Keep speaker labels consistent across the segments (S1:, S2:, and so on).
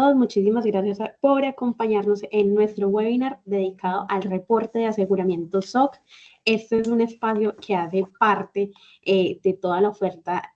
S1: todos, muchísimas gracias por acompañarnos en nuestro webinar dedicado al reporte de aseguramiento SOC. Este es un espacio que hace parte de toda la oferta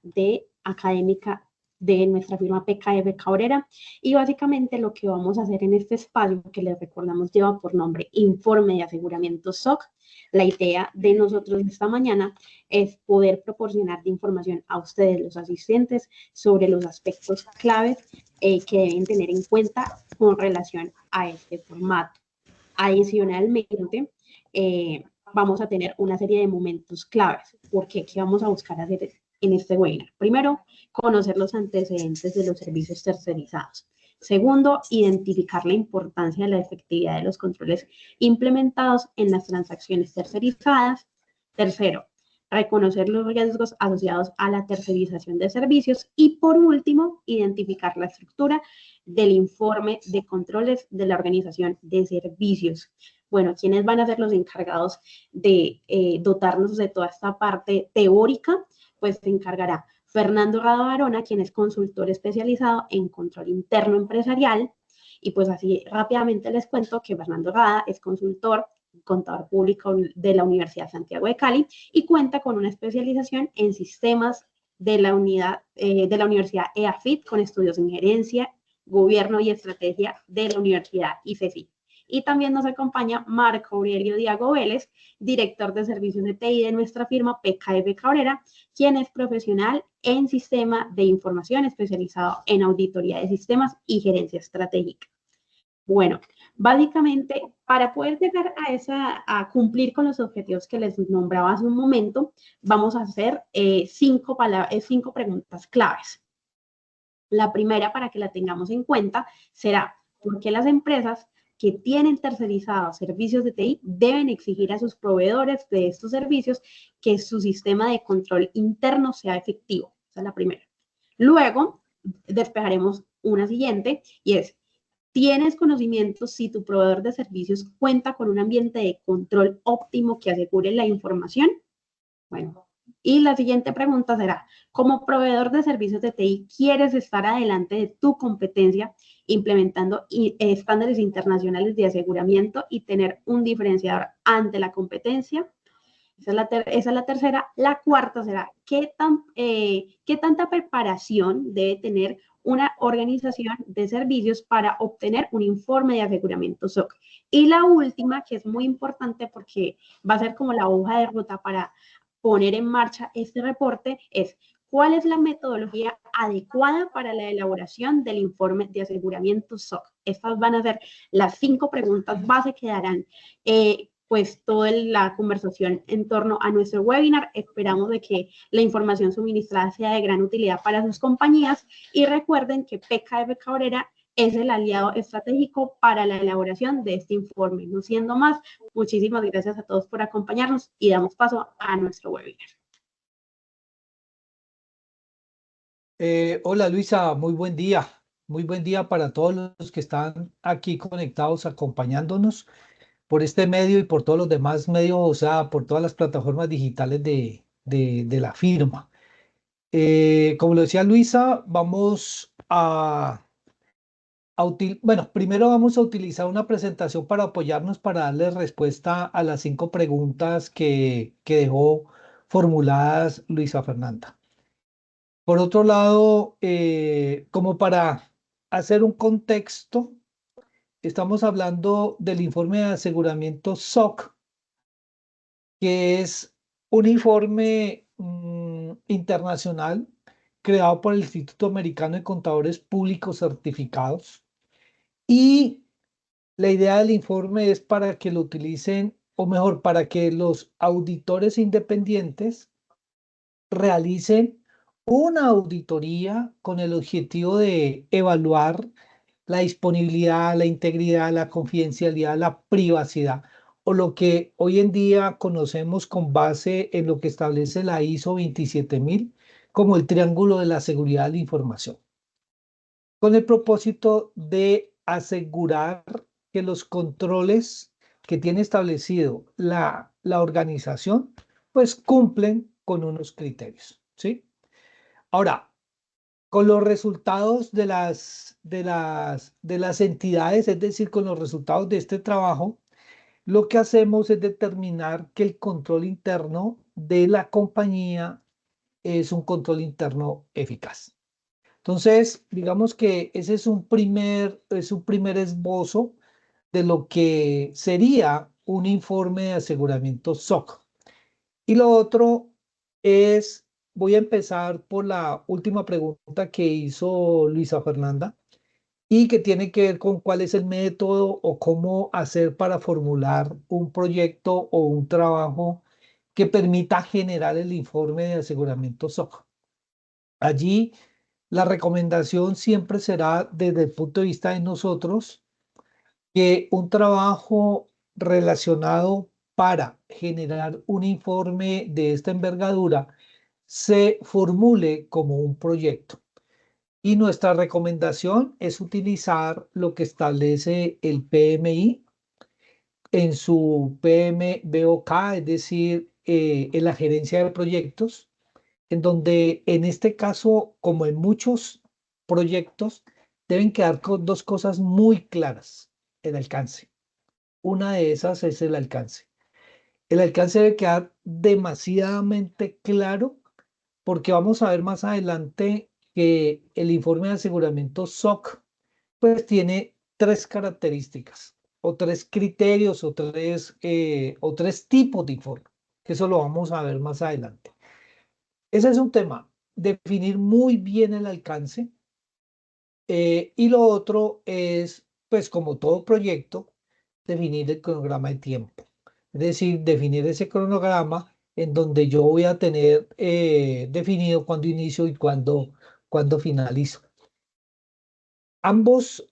S1: académica de nuestra firma PKF Cabrera, y básicamente lo que vamos a hacer en este espacio, que les recordamos lleva por nombre Informe de Aseguramiento SOC. La idea de nosotros esta mañana es poder proporcionar información a ustedes, los asistentes, sobre los aspectos claves que deben tener en cuenta con relación a este formato. Adicionalmente, vamos a tener una serie de momentos claves. ¿Por qué? ¿Qué vamos a buscar hacer en este webinar? Primero, conocer los antecedentes de los servicios tercerizados. Segundo, identificar la importancia de la efectividad de los controles implementados en las transacciones tercerizadas. Tercero, reconocer los riesgos asociados a la tercerización de servicios. Y por último, identificar la estructura del informe de controles de la organización de servicios. Bueno, ¿quiénes van a ser los encargados de dotarnos de toda esta parte teórica? Pues se encargará Fernando Rada Barona, quien es consultor especializado en control interno empresarial. Y pues así rápidamente les cuento que Fernando Rada es consultor, contador público de la Universidad Santiago de Cali y cuenta con una especialización en sistemas de la Universidad EAFIT, con estudios en gerencia, gobierno y estrategia de la Universidad ICESI. Y también nos acompaña Marco Aurelio Diago Vélez, director de servicios de TI de nuestra firma PKF Cabrera, quien es profesional en sistema de información especializado en auditoría de sistemas y gerencia estratégica. Bueno, básicamente, para poder llegar a cumplir con los objetivos que les nombraba hace un momento, vamos a hacer cinco preguntas claves. La primera, para que la tengamos en cuenta, será: ¿por qué las empresas que tienen tercerizados servicios de TI deben exigir a sus proveedores de estos servicios que su sistema de control interno sea efectivo? Esa es la primera. Luego, despejaremos una siguiente, y es: ¿tienes conocimiento si tu proveedor de servicios cuenta con un ambiente de control óptimo que asegure la información? Bueno, y la siguiente pregunta será: como proveedor de servicios de TI, ¿quieres estar adelante de tu competencia implementando estándares internacionales de aseguramiento y tener un diferenciador ante la competencia? Esa es la tercera. La cuarta será: ¿qué tanta preparación debe tener una organización de servicios para obtener un informe de aseguramiento SOC? Y la última, que es muy importante porque va a ser como la hoja de ruta para poner en marcha este reporte, es: ¿cuál es la metodología adecuada para la elaboración del informe de aseguramiento SOC? Estas van a ser las 5 preguntas base que darán pues toda la conversación en torno a nuestro webinar. Esperamos de que la información suministrada sea de gran utilidad para sus compañías, y recuerden que PKF Cabrera es el aliado estratégico para la elaboración de este informe. No siendo más, muchísimas gracias a todos por acompañarnos y damos paso a nuestro webinar.
S2: Hola Luisa, muy buen día. Muy buen día para todos los que están aquí conectados, acompañándonos por este medio y por todos los demás medios, o sea, por todas las plataformas digitales de la firma. Como lo decía Luisa, bueno, primero vamos a utilizar una presentación para apoyarnos, para darle respuesta a las 5 preguntas que dejó formuladas Luisa Fernanda. Por otro lado, como para hacer un contexto, estamos hablando del informe de aseguramiento SOC, que es un informe internacional creado por el Instituto Americano de Contadores Públicos Certificados. Y la idea del informe es para que lo utilicen, o mejor, para que los auditores independientes realicen una auditoría con el objetivo de evaluar la disponibilidad, la integridad, la confidencialidad, la privacidad, o lo que hoy en día conocemos con base en lo que establece la ISO 27000 como el triángulo de la seguridad de la información, con el propósito de asegurar que los controles que tiene establecido la organización, pues cumplen con unos criterios, ¿sí? Ahora, con los resultados de las entidades, es decir, con los resultados de este trabajo, lo que hacemos es determinar que el control interno de la compañía es un control interno eficaz. Entonces, digamos que ese es un primer esbozo de lo que sería un informe de aseguramiento SOC. Y lo otro es, voy a empezar por la última pregunta que hizo Luisa Fernanda y que tiene que ver con cuál es el método o cómo hacer para formular un proyecto o un trabajo que permita generar el informe de aseguramiento SOC. Allí la recomendación siempre será desde el punto de vista de nosotros que un trabajo relacionado para generar un informe de esta envergadura se formule como un proyecto. Y nuestra recomendación es utilizar lo que establece el PMI en su PMBOK, es decir, en la gerencia de proyectos, en donde en este caso, como en muchos proyectos, deben quedar con dos cosas muy claras: el alcance. Una de esas es el alcance. El alcance debe quedar demasiadamente claro porque vamos a ver más adelante que el informe de aseguramiento SOC pues tiene tres características o tres criterios o tres tipos de informe, que eso lo vamos a ver más adelante. Ese es un tema, definir muy bien el alcance. Y lo otro es, pues como todo proyecto, definir el cronograma de tiempo. Es decir, definir ese cronograma en donde yo voy a tener definido cuándo inicio y cuándo finalizo. Ambos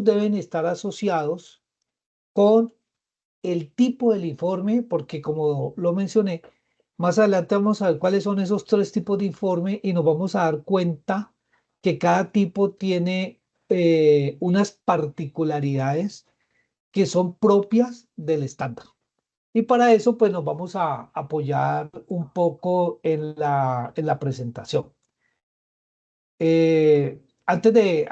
S2: deben estar asociados con el tipo del informe, porque como lo mencioné, más adelante vamos a ver cuáles son esos tres tipos de informe y nos vamos a dar cuenta que cada tipo tiene unas particularidades que son propias del estándar. Y para eso, pues nos vamos a apoyar un poco en la presentación. Antes de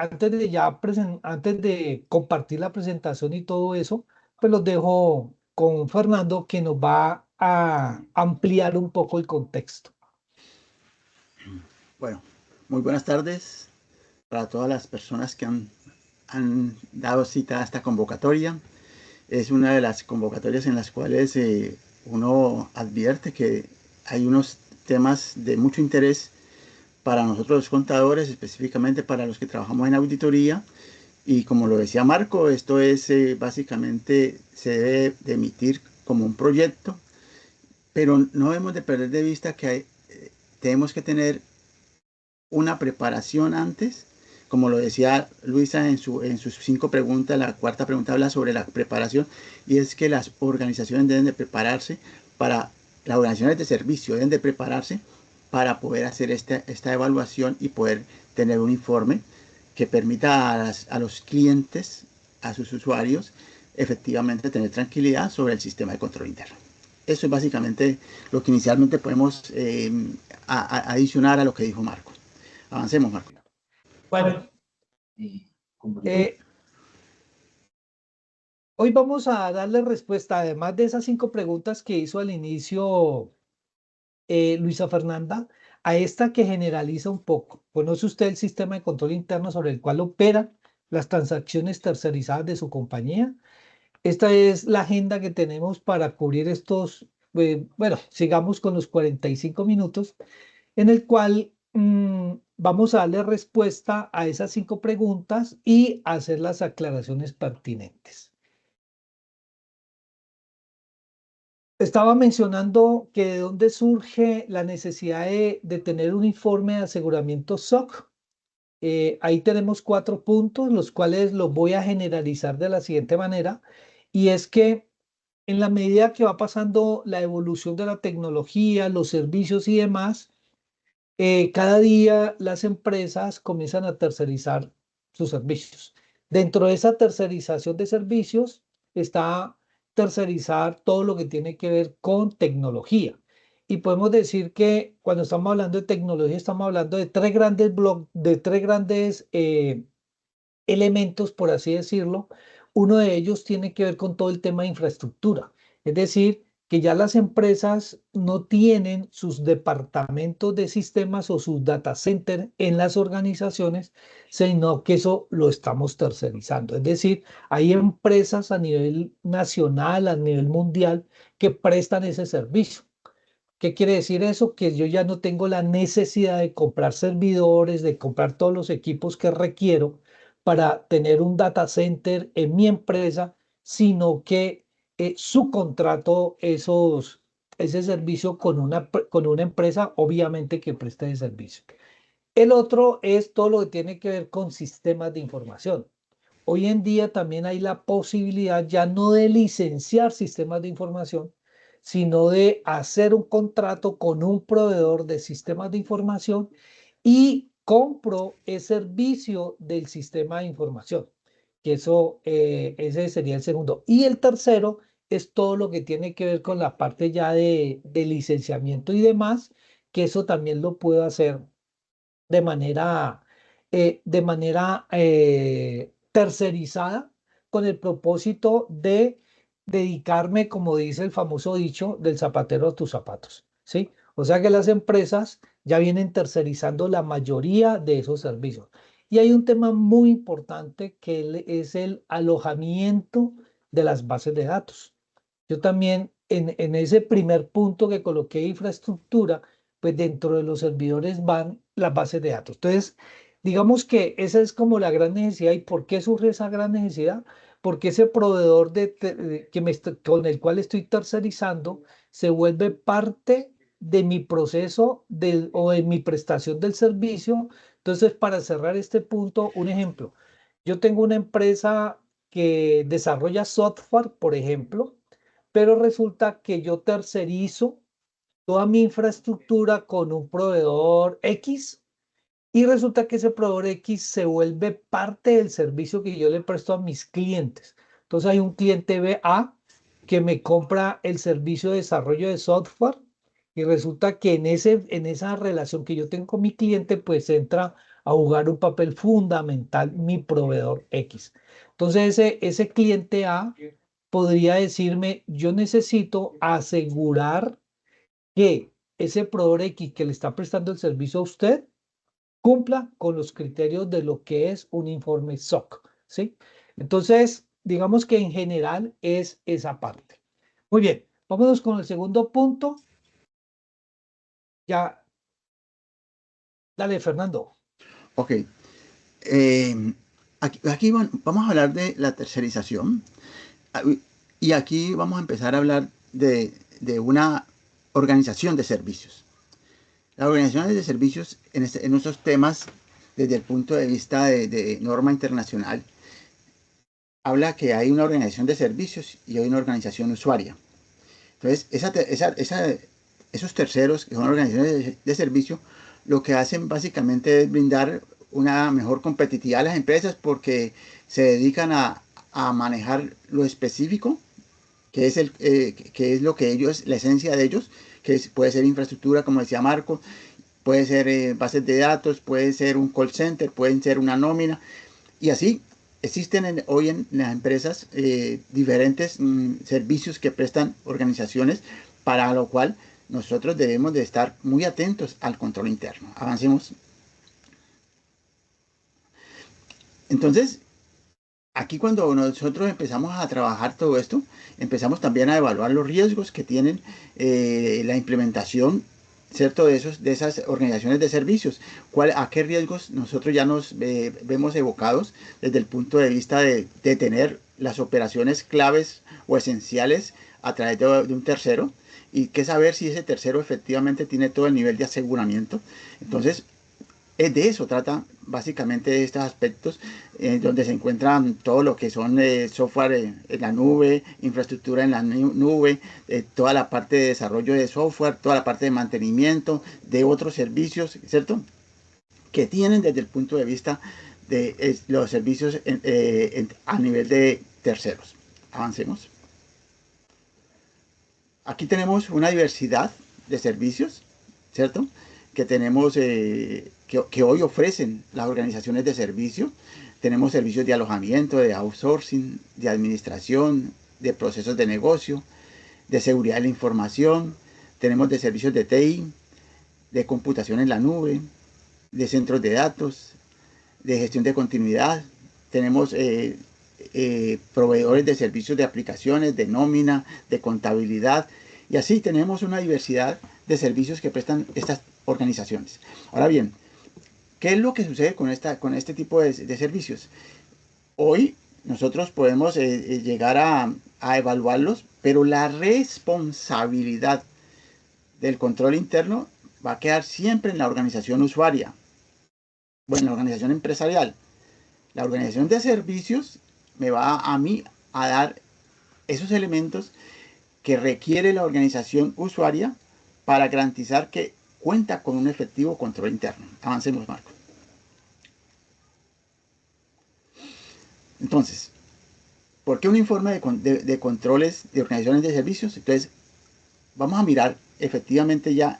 S2: compartir la presentación y todo eso, pues los dejo con Fernando que nos va a ampliar un poco el contexto.
S3: Bueno, muy buenas tardes para todas las personas que han dado cita a esta convocatoria. Es una de las convocatorias en las cuales uno advierte que hay unos temas de mucho interés para nosotros los contadores, específicamente para los que trabajamos en auditoría. Y como lo decía Marco, esto es básicamente se debe de emitir como un proyecto, pero no debemos de perder de vista que tenemos que tener una preparación antes. Como lo decía Luisa en sus 5 preguntas, la cuarta pregunta habla sobre la preparación, y es que las organizaciones deben de prepararse las organizaciones de servicio deben de prepararse para poder hacer esta evaluación y poder tener un informe que permita a los clientes, a sus usuarios, efectivamente tener tranquilidad sobre el sistema de control interno. Eso es básicamente lo que inicialmente podemos adicionar a lo que dijo Marco. Avancemos, Marco.
S2: Bueno, hoy vamos a darle respuesta, además de esas 5 preguntas que hizo al inicio Luisa Fernanda, a esta que generaliza un poco. ¿Conoce usted el sistema de control interno sobre el cual operan las transacciones tercerizadas de su compañía? Esta es la agenda que tenemos para cubrir estos, bueno, sigamos con los 45 minutos, en el cual vamos a darle respuesta a esas 5 preguntas y hacer las aclaraciones pertinentes. Estaba mencionando que de dónde surge la necesidad de tener un informe de aseguramiento SOC. Ahí tenemos 4 puntos, los cuales los voy a generalizar de la siguiente manera, y es que en la medida que va pasando la evolución de la tecnología, los servicios y demás, cada día las empresas comienzan a tercerizar sus servicios. Dentro de esa tercerización de servicios está tercerizar todo lo que tiene que ver con tecnología. y podemos decir que cuando estamos hablando de tecnología estamos hablando de tres grandes elementos, por así decirlo. Uno de ellos tiene que ver con todo el tema de infraestructura, es decir, que ya las empresas no tienen sus departamentos de sistemas o sus data centers en las organizaciones, sino que eso lo estamos tercerizando. Es decir, hay empresas a nivel nacional, a nivel mundial, que prestan ese servicio. ¿Qué quiere decir eso? Que yo ya no tengo la necesidad de comprar servidores, de comprar todos los equipos que requiero para tener un data center en mi empresa, sino que subcontrato ese servicio con una empresa, obviamente que preste ese servicio. El otro es todo lo que tiene que ver con sistemas de información. Hoy en día también hay la posibilidad ya no de licenciar sistemas de información, sino de hacer un contrato con un proveedor de sistemas de información y compro el servicio del sistema de información, que ese sería el segundo. Y el tercero es todo lo que tiene que ver con la parte ya de licenciamiento y demás, que eso también lo puedo hacer de manera tercerizada con el propósito de dedicarme, como dice el famoso dicho, del zapatero a tus zapatos, ¿sí? O sea que las empresas ya vienen tercerizando la mayoría de esos servicios. Y hay un tema muy importante que es el alojamiento de las bases de datos. Yo también en ese primer punto que coloqué infraestructura, pues dentro de los servidores van las bases de datos. Entonces, digamos que esa es como la gran necesidad. ¿Y por qué surge esa gran necesidad? Porque ese proveedor con el cual estoy tercerizando se vuelve parte de mi proceso o de mi prestación del servicio. Entonces, para cerrar este punto, un ejemplo. Yo tengo una empresa que desarrolla software, por ejemplo, pero resulta que yo tercerizo toda mi infraestructura con un proveedor X y resulta que ese proveedor X se vuelve parte del servicio que yo le presto a mis clientes. Entonces hay un cliente BA que me compra el servicio de desarrollo de software y resulta que en esa relación que yo tengo con mi cliente, pues entra a jugar un papel fundamental mi proveedor X. Entonces ese cliente A podría decirme, yo necesito asegurar que ese proveedor X que le está prestando el servicio a usted cumpla con los criterios de lo que es un informe SOC, ¿sí? Entonces, digamos que en general es esa parte. Muy bien, vámonos con el segundo punto. Ya, dale, Fernando.
S3: Ok. Aquí vamos a hablar de la tercerización. Y aquí vamos a empezar a hablar de una organización de servicios. Las organizaciones de servicios en estos temas, desde el punto de vista de norma internacional, habla que hay una organización de servicios y hay una organización usuaria. Entonces, esos terceros, que son organizaciones de servicio, lo que hacen básicamente es brindar una mejor competitividad a las empresas porque se dedican a manejar lo específico, que es lo que ellos, la esencia de ellos, puede ser infraestructura, como decía Marco, puede ser bases de datos, puede ser un call center, pueden ser una nómina, y así existen hoy en las empresas diferentes servicios que prestan organizaciones, para lo cual nosotros debemos de estar muy atentos al control interno. Avancemos. Entonces, aquí cuando nosotros empezamos a trabajar todo esto, empezamos también a evaluar los riesgos que tienen la implementación, ¿cierto? De esas organizaciones de servicios. ¿A qué riesgos nosotros ya nos vemos evocados desde el punto de vista de tener las operaciones claves o esenciales a través de un tercero? Y qué saber si ese tercero efectivamente tiene todo el nivel de aseguramiento. Entonces, de eso trata básicamente estos aspectos, donde se encuentran todo lo que son software en la nube, infraestructura en la nube, toda la parte de desarrollo de software, toda la parte de mantenimiento de otros servicios, ¿cierto? Que tienen desde el punto de vista de los servicios a nivel de terceros. Avancemos. Aquí tenemos una diversidad de servicios, ¿cierto? Que tenemos, que hoy ofrecen las organizaciones de servicio. Tenemos servicios de alojamiento, de outsourcing, de administración, de procesos de negocio, de seguridad de la información. Tenemos de servicios de TI, de computación en la nube, de centros de datos, de gestión de continuidad. Tenemos proveedores de servicios de aplicaciones, de nómina, de contabilidad, y así tenemos una diversidad de servicios que prestan estas organizaciones. Ahora bien, ¿qué es lo que sucede con este tipo de servicios? Hoy nosotros podemos llegar a evaluarlos, pero la responsabilidad del control interno va a quedar siempre en la organización usuaria, bueno, en la organización empresarial. La organización de servicios me va a mí a dar esos elementos que requiere la organización usuaria para garantizar que cuenta con un efectivo control interno. Avancemos, Marco. Entonces, ¿por qué un informe de controles de organizaciones de servicios? Entonces, vamos a mirar efectivamente ya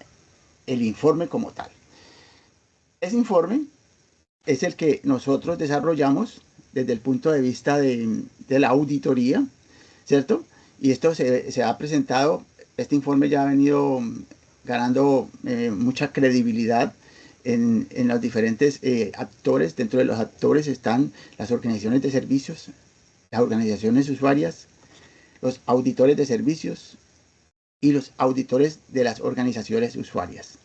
S3: el informe como tal. Ese informe es el que nosotros desarrollamos desde el punto de vista de la auditoría, ¿cierto? Y esto se ha presentado, este informe ya ha venido ganando mucha credibilidad en los diferentes actores. Dentro de los actores están las organizaciones de servicios, las organizaciones usuarias, los auditores de servicios y los auditores de las organizaciones usuarias.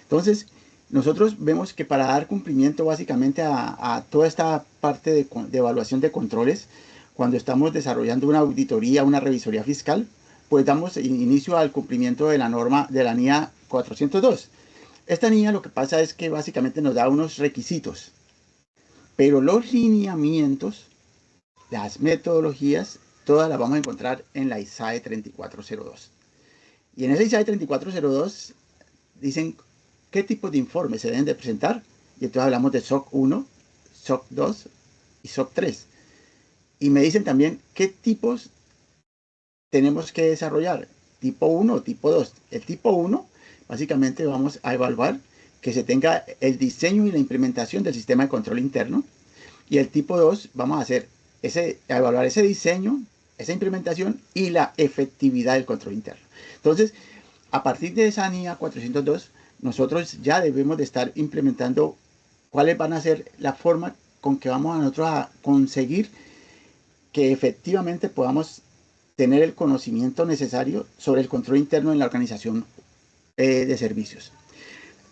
S3: Entonces, nosotros vemos que para dar cumplimiento básicamente a toda esta parte de evaluación de controles, cuando estamos desarrollando una auditoría, una revisoría fiscal, pues damos inicio al cumplimiento de la norma de la NIA 402. Esta NIA lo que pasa es que básicamente nos da unos requisitos, pero los lineamientos, las metodologías, todas las vamos a encontrar en la ISAE 3402. Y en esa ISAE 3402 dicen qué tipo de informes se deben de presentar. Y entonces hablamos de SOC 1, SOC 2 y SOC 3. Y me dicen también qué tipos tenemos que desarrollar. Tipo 1 o tipo 2. El tipo 1, básicamente vamos a evaluar que se tenga el diseño y la implementación del sistema de control interno. Y el tipo 2, vamos a hacer a evaluar ese diseño, esa implementación y la efectividad del control interno. Entonces, a partir de esa NIA 402, nosotros ya debemos de estar implementando cuáles van a ser la forma con que vamos a nosotros a conseguir que efectivamente podamos tener el conocimiento necesario sobre el control interno en la organización de servicios.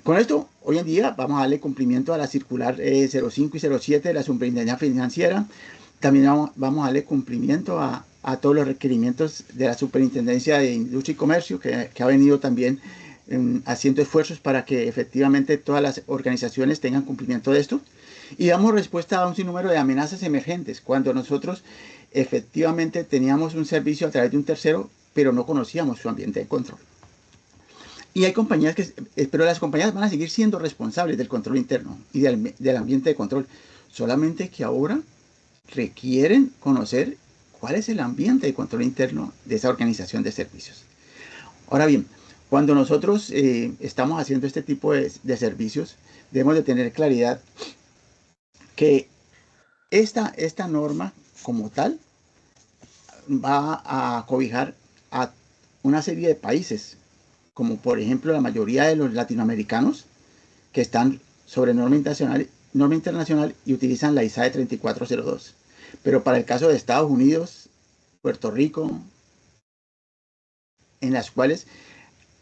S3: Con esto, hoy en día vamos a darle cumplimiento a la circular 05 y 07 de la Superintendencia Financiera. También vamos a darle cumplimiento a todos los requerimientos de la Superintendencia de Industria y Comercio, que ha venido también haciendo esfuerzos para que efectivamente todas las organizaciones tengan cumplimiento de esto. Y damos respuesta a un sinnúmero de amenazas emergentes, cuando nosotros efectivamente teníamos un servicio a través de un tercero, pero no conocíamos su ambiente de control. Y hay compañías pero las compañías van a seguir siendo responsables del control interno y del ambiente de control, solamente que ahora requieren conocer cuál es el ambiente de control interno de esa organización de servicios. Ahora bien, cuando nosotros estamos haciendo este tipo de servicios, debemos de tener claridad que esta norma como tal va a cobijar a una serie de países, como por ejemplo la mayoría de los latinoamericanos que están sobre norma internacional y utilizan la ISAE 3402. Pero para el caso de Estados Unidos, Puerto Rico, en las cuales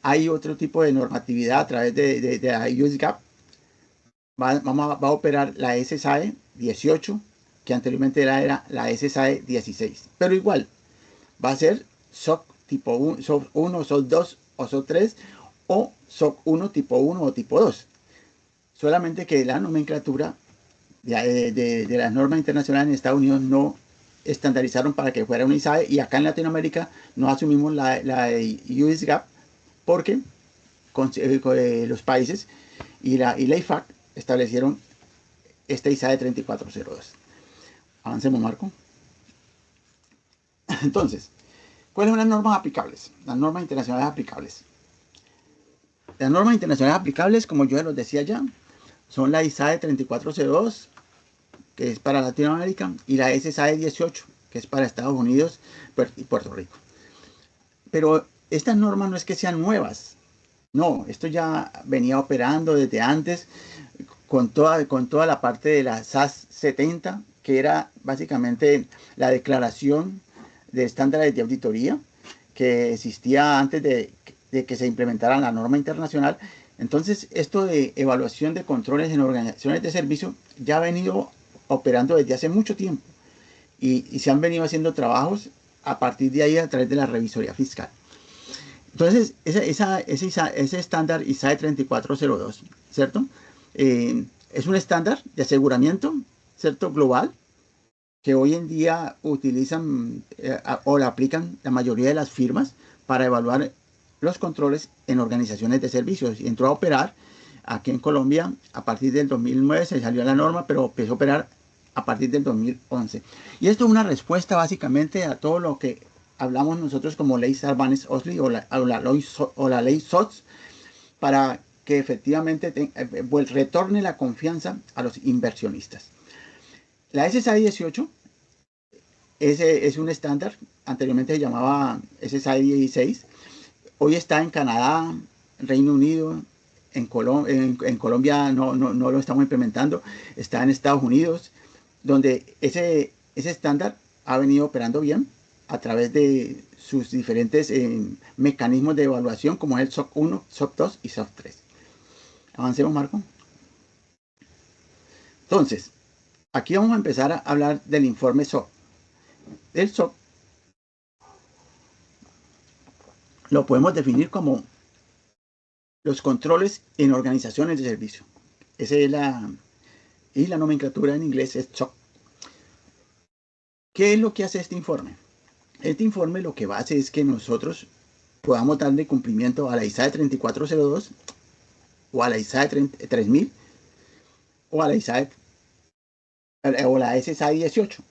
S3: hay otro tipo de normatividad a través de la US GAAP, va a operar la SSAE 18, que anteriormente era la SSAE 16. Pero igual, va a ser SOC tipo 1, SOC 1, SOC 2 o SOC 3 o SOC 1 tipo 1 o tipo 2. Solamente que la nomenclatura de las normas internacionales en Estados Unidos no estandarizaron para que fuera una ISAE, y acá en Latinoamérica no asumimos la US GAAP porque los países y la IFAC establecieron esta ISAE 3402. Avancemos, Marco. Entonces, ¿cuáles son las normas aplicables? Las normas internacionales aplicables. Las normas internacionales aplicables, como yo los decía ya, son la ISAE 3402, que es para Latinoamérica, y la SSAE 18, que es para Estados Unidos y Puerto Rico. Pero estas normas no es que sean nuevas, no, esto ya venía operando desde antes con toda la parte de la SAS 70, que era básicamente la declaración de estándares de auditoría que existía antes de que se implementara la norma internacional. Entonces, esto de evaluación de controles en organizaciones de servicio ya ha venido operando desde hace mucho tiempo y se han venido haciendo trabajos a partir de ahí a través de la revisoría fiscal. Entonces, ese estándar ISAE 3402, ¿cierto? Es un estándar de aseguramiento, ¿cierto? Global, que hoy en día utilizan o lo aplican la mayoría de las firmas para evaluar los controles en organizaciones de servicios. Y entró a operar aquí en Colombia a partir del 2009, se salió la norma, pero empezó a operar a partir del 2011. Y esto es una respuesta básicamente a todo lo que hablamos nosotros como ley Sarbanes-Oxley o la ley SOX, para que efectivamente retorne la confianza a los inversionistas. La SSAE 18 es un estándar, anteriormente se llamaba SSAE 16, hoy está en Canadá, Reino Unido, en Colombia no lo estamos implementando, está en Estados Unidos, donde ese estándar ha venido operando bien a través de sus diferentes mecanismos de evaluación, como es el SOC 1, SOC 2 y SOC 3. Avancemos, Marco. Entonces, aquí vamos a empezar a hablar del informe SOC. El SOC lo podemos definir como los controles en organizaciones de servicio. Esa es la nomenclatura en inglés es SOC. ¿Qué es lo que hace este informe? Este informe lo que va a hacer es que nosotros podamos darle cumplimiento a la ISAE 3402 o a la ISAE 3000 o a la ISAE o la SSAE 18.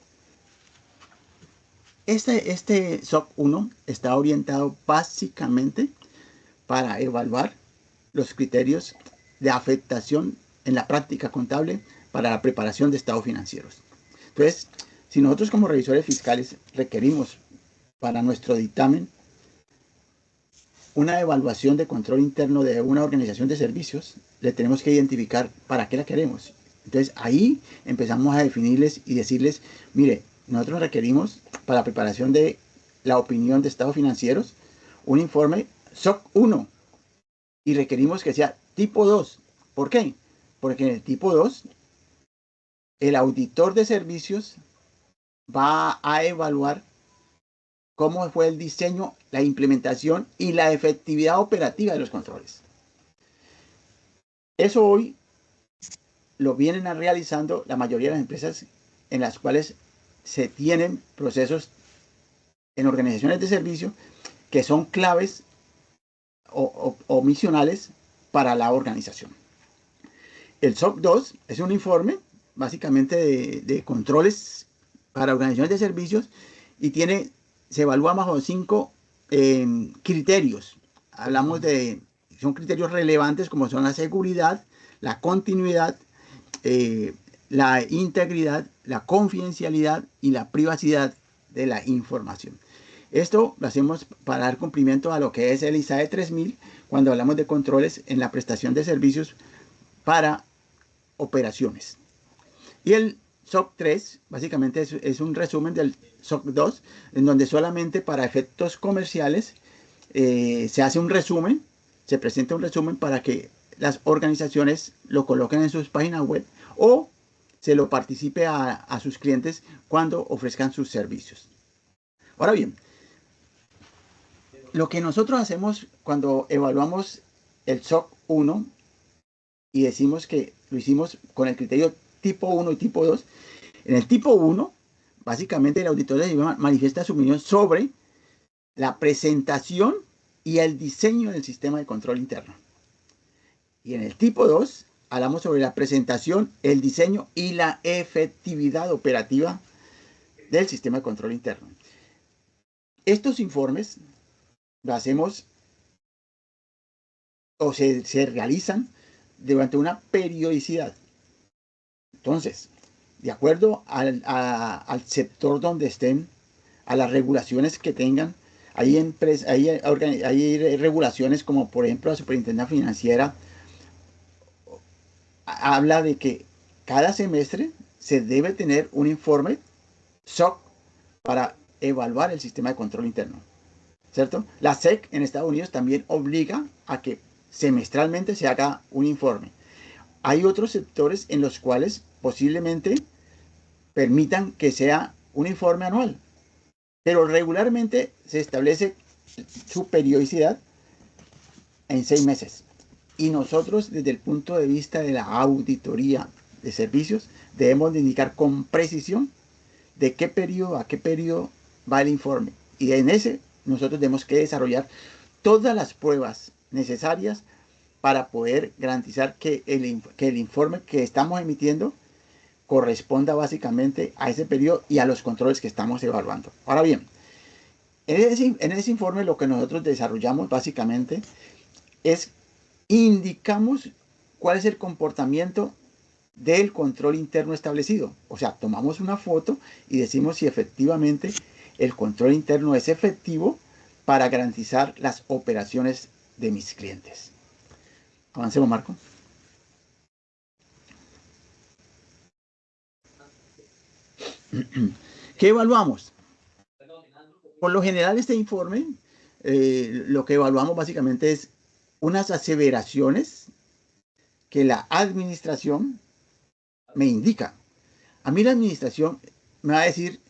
S3: Este SOC 1 está orientado básicamente para evaluar los criterios de afectación en la práctica contable para la preparación de estados financieros. Entonces, si nosotros como revisores fiscales requerimos para nuestro dictamen una evaluación de control interno de una organización de servicios, le tenemos que identificar para qué la queremos. Entonces ahí empezamos a definirles y decirles, mire, nosotros requerimos para la preparación de la opinión de estados financieros un informe SOC 1 y requerimos que sea tipo 2. ¿Por qué? Porque en el tipo 2 el auditor de servicios va a evaluar cómo fue el diseño, la implementación y la efectividad operativa de los controles. Eso hoy lo vienen realizando la mayoría de las empresas en las cuales se tienen procesos en organizaciones de servicio que son claves o misionales para la organización. El SOC 2 es un informe básicamente de controles para organizaciones de servicios y se evalúa bajo 5 criterios. Hablamos son criterios relevantes como son la seguridad, la continuidad, la integridad, la confidencialidad y la privacidad de la información. Esto lo hacemos para dar cumplimiento a lo que es el ISAE 3000 cuando hablamos de controles en la prestación de servicios para operaciones. Y el SOC 3 básicamente es un resumen del SOC 2, en donde solamente para efectos comerciales se hace un resumen, se presenta un resumen para que las organizaciones lo coloquen en sus páginas web o se lo participe a sus clientes cuando ofrezcan sus servicios. Ahora bien, lo que nosotros hacemos cuando evaluamos el SOC 1 y decimos que lo hicimos con el criterio tipo 1 y tipo 2, en el tipo 1, básicamente el auditor manifiesta su opinión sobre la presentación y el diseño del sistema de control interno. Y en el tipo 2, hablamos sobre la presentación, el diseño y la efectividad operativa del sistema de control interno. Estos informes lo hacemos o se realizan durante una periodicidad. Entonces, de acuerdo al sector donde estén, a las regulaciones que tengan, hay regulaciones como por ejemplo la Superintendencia Financiera habla de que cada semestre se debe tener un informe SOC para evaluar el sistema de control interno, ¿cierto? La SEC en Estados Unidos también obliga a que semestralmente se haga un informe. Hay otros sectores en los cuales posiblemente permitan que sea un informe anual, pero regularmente se establece su periodicidad en 6 meses. Y nosotros, desde el punto de vista de la auditoría de servicios, debemos de indicar con precisión de qué periodo a qué periodo va el informe. Y en ese nosotros tenemos que desarrollar todas las pruebas necesarias para poder garantizar que el informe que estamos emitiendo corresponda básicamente a ese periodo y a los controles que estamos evaluando. Ahora bien, en ese informe lo que nosotros desarrollamos básicamente es indicamos cuál es el comportamiento del control interno establecido. O sea, tomamos una foto y decimos si efectivamente el control interno es efectivo para garantizar las operaciones de mis clientes. Avancemos, Marco. ¿Qué evaluamos? Por lo general, este informe, lo que evaluamos básicamente es unas aseveraciones que la administración me indica. A mí la administración me va a decir,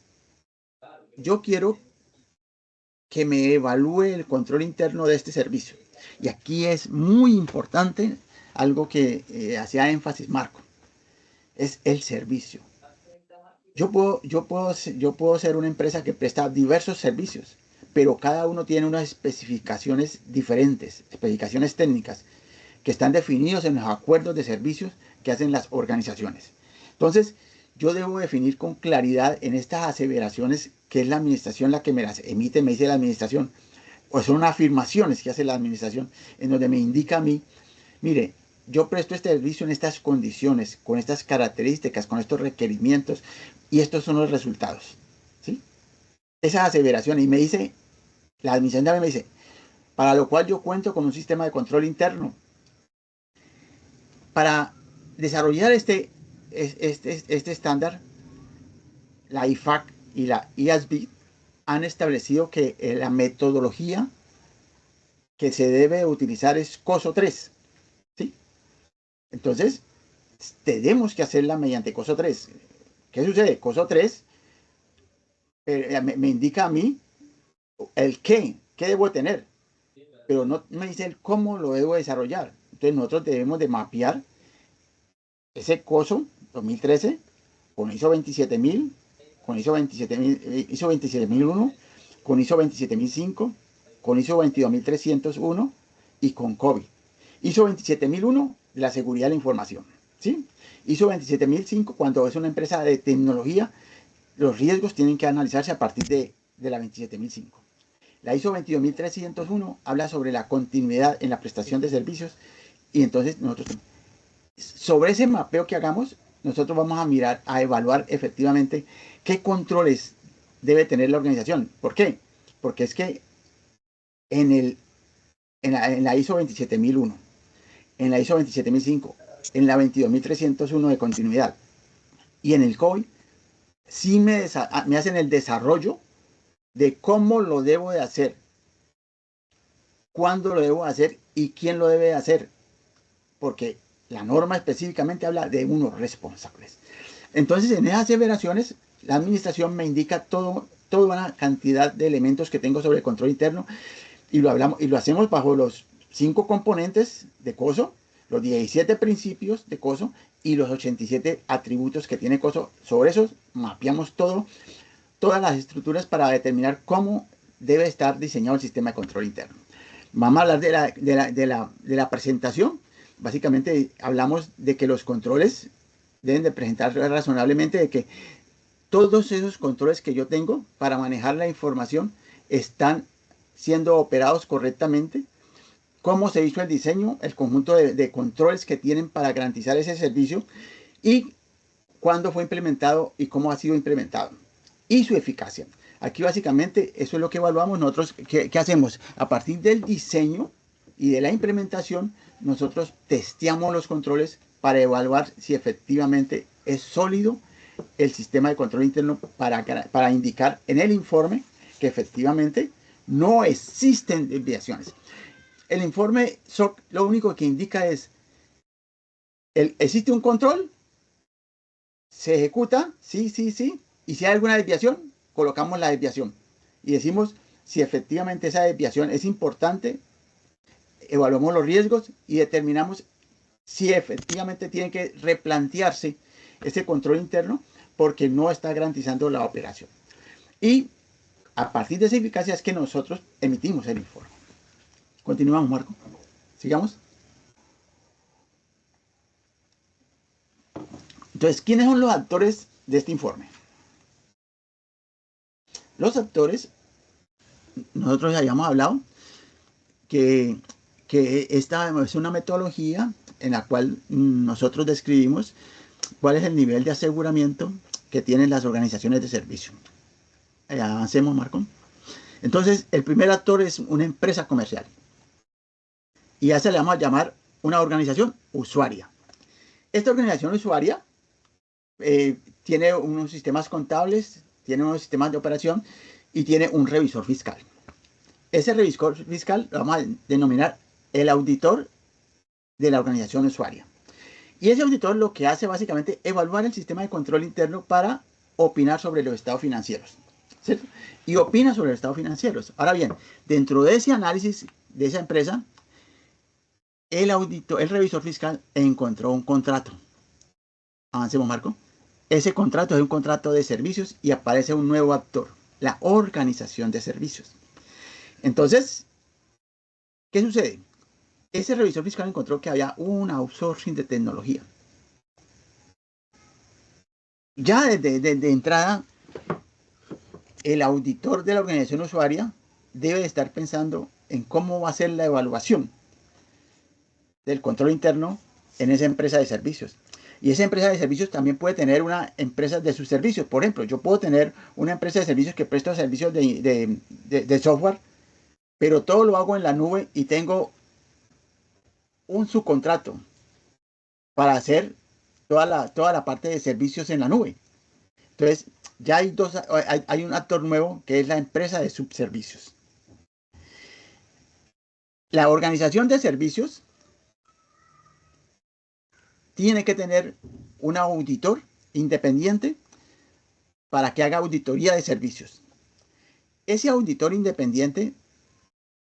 S3: yo quiero que me evalúe el control interno de este servicio. Y aquí es muy importante algo que hacía énfasis Marco, es el servicio. Yo puedo ser una empresa que presta diversos servicios, pero cada uno tiene unas especificaciones diferentes, especificaciones técnicas, que están definidos en los acuerdos de servicios que hacen las organizaciones. Entonces, yo debo definir con claridad en estas aseveraciones que es la administración la que me las emite, me dice la administración, o son afirmaciones que hace la administración, en donde me indica a mí, mire, yo presto este servicio en estas condiciones, con estas características, con estos requerimientos, y estos son los resultados. ¿Sí? Esa aseveración, y me dice, la administración también me dice, para lo cual yo cuento con un sistema de control interno. Para desarrollar este estándar, la IFAC y la IASB han establecido que la metodología que se debe utilizar es COSO 3. ¿Sí? Entonces, tenemos que hacerla mediante COSO 3. ¿Qué sucede? COSO 3 me indica a mí el qué debo tener, pero no me dice el cómo lo debo desarrollar. Entonces, nosotros debemos de mapear ese COSO 2013 con ISO 27000, con ISO 27001, con ISO 27005, con ISO 22301 y con COVID. ISO 27001, la seguridad de la información. ¿Sí? ISO 27005, cuando es una empresa de tecnología, los riesgos tienen que analizarse a partir de la 27005. La ISO 22301 habla sobre la continuidad en la prestación de servicios y entonces nosotros, sobre ese mapeo que hagamos, nosotros vamos a mirar, a evaluar efectivamente qué controles debe tener la organización. ¿Por qué? Porque es que en la ISO 27001, en la ISO 27005, en la 22301 de continuidad y en el COVID, sí me hacen el desarrollo de cómo lo debo de hacer, cuándo lo debo hacer y quién lo debe de hacer. Porque la norma específicamente habla de unos responsables. Entonces, en esas aseveraciones, la administración me indica toda una cantidad de elementos que tengo sobre el control interno y lo hacemos bajo los 5 componentes de COSO, los 17 principios de COSO y los 87 atributos que tiene COSO. Sobre esos mapeamos todas las estructuras para determinar cómo debe estar diseñado el sistema de control interno. Vamos a hablar de la presentación. Básicamente hablamos de que los controles deben de presentar razonablemente, de que todos esos controles que yo tengo para manejar la información están siendo operados correctamente, cómo se hizo el diseño, el conjunto de controles que tienen para garantizar ese servicio y cuándo fue implementado y cómo ha sido implementado y su eficacia. Aquí básicamente eso es lo que evaluamos nosotros. ¿Qué hacemos? A partir del diseño y de la implementación, nosotros testeamos los controles para evaluar si efectivamente es sólido el sistema de control interno para indicar en el informe que efectivamente no existen desviaciones. El informe SOC lo único que indica es, existe un control, se ejecuta, sí, y si hay alguna desviación, colocamos la desviación y decimos si efectivamente esa desviación es importante, evaluamos los riesgos y determinamos si efectivamente tiene que replantearse ese control interno porque no está garantizando la operación. Y a partir de esa eficacia es que nosotros emitimos el informe. Continuamos, Marco. Sigamos. Entonces, ¿quiénes son los actores de este informe? Los actores, nosotros ya habíamos hablado que esta es una metodología en la cual nosotros describimos cuál es el nivel de aseguramiento que tienen las organizaciones de servicio. Avancemos, Marco. Entonces, el primer actor es una empresa comercial. Y a esa le vamos a llamar una organización usuaria. Esta organización usuaria tiene unos sistemas contables, tiene unos sistemas de operación y tiene un revisor fiscal. Ese revisor fiscal lo vamos a denominar el auditor de la organización usuaria. Y ese auditor lo que hace básicamente es evaluar el sistema de control interno para opinar sobre los estados financieros, ¿cierto? Y opina sobre los estados financieros. Ahora bien, dentro de ese análisis de esa empresa, el revisor fiscal encontró un contrato. Avancemos, Marco. Ese contrato es un contrato de servicios y aparece un nuevo actor, la organización de servicios. Entonces, ¿qué sucede? Ese revisor fiscal encontró que había un outsourcing de tecnología. Ya de entrada, el auditor de la organización usuaria debe estar pensando en cómo va a ser la evaluación del control interno en esa empresa de servicios. Y esa empresa de servicios también puede tener una empresa de sus servicios. Por ejemplo, yo puedo tener una empresa de servicios que presta servicios de software, pero todo lo hago en la nube y tengo un subcontrato para hacer toda la parte de servicios en la nube. Entonces, ya hay un actor nuevo que es la empresa de subservicios. La organización de servicios tiene que tener un auditor independiente para que haga auditoría de servicios. Ese auditor independiente